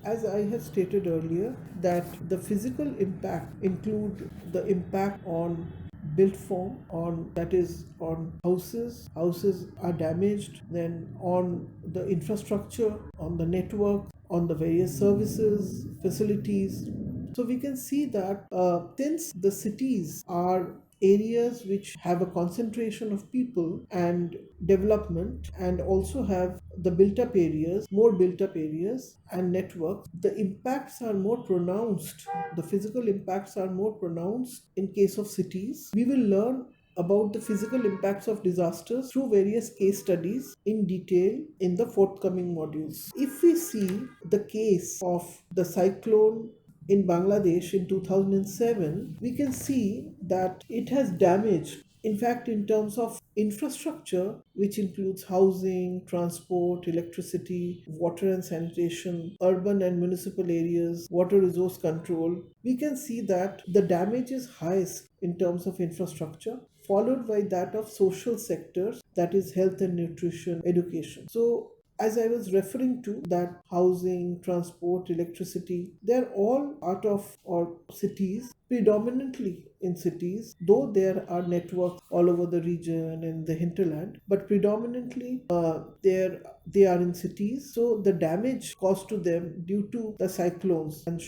As I have stated earlier, that the physical impact include the impact on built form, on that is on houses are damaged, then on the infrastructure, on the network, on the various services facilities. So we can see that since the cities are areas which have a concentration of people and development, and also have the built up areas, more built up areas and networks, the impacts are more pronounced. The physical impacts are more pronounced in case of cities. We will learn about the physical impacts of disasters through various case studies in detail in the forthcoming modules. If we see the case of the cyclone in Bangladesh in 2007, we can see that it has damaged, in fact, in terms of infrastructure, which includes housing, transport, electricity, water and sanitation, urban and municipal areas, water resource control, we can see that the damage is highest in terms of infrastructure, followed by that of social sectors, that is health and nutrition, education. So as I was referring to, that housing, transport, electricity, they're all part of our cities, predominantly in cities, though there are networks all over the region and the hinterland, but predominantly they are in cities. So the damage caused to them due to the cyclones and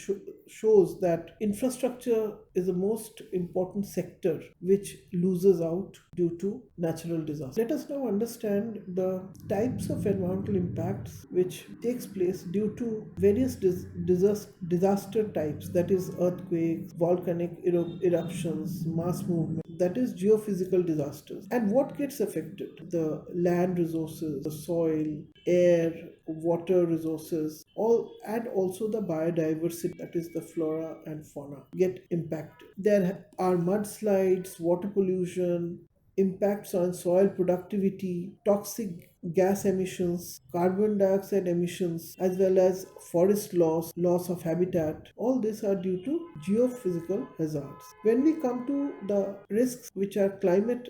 shows that infrastructure is the most important sector which loses out due to natural disaster. Let us now understand the types of environmental impacts which takes place due to various disaster types, that is earthquakes, volcanic eruptions, mass movement, that is geophysical disasters. And what gets affected? The land resources, the soil, air, water resources, all, and also the biodiversity, that is the flora and fauna, get impacted. There are mudslides, water pollution, impacts on soil productivity, toxic gas emissions, carbon dioxide emissions, as well as forest loss of habitat. All these are due to geophysical hazards. When we come to the risks which are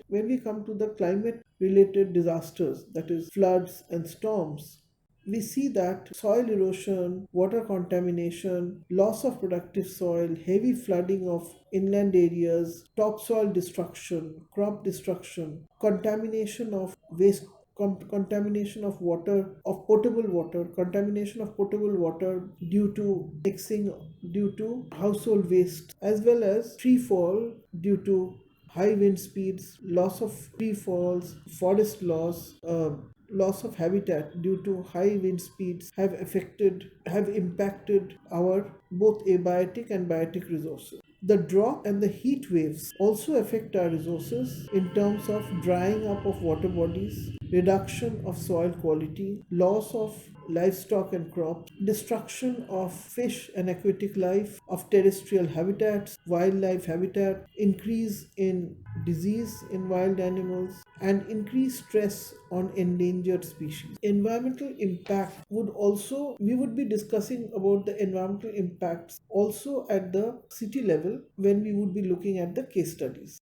when we come to the climate related disasters, that is floods and storms, we see that soil erosion, water contamination, loss of productive soil, heavy flooding of inland areas, topsoil destruction, crop destruction, contamination of waste, contamination of water, of potable water, contamination of potable water due to mixing, due to household waste, as well as tree fall due to high wind speeds, loss of tree falls, forest loss of habitat due to high wind speeds have impacted our both abiotic and biotic resources. The drought and the heat waves also affect our resources in terms of drying up of water bodies, reduction of soil quality, loss of livestock and crops, destruction of fish and aquatic life, of terrestrial habitats, wildlife habitat, increase in disease in wild animals, and increased stress on endangered species. Environmental impact would also, we would be discussing about the environmental impacts also at the city level when we would be looking at the case studies.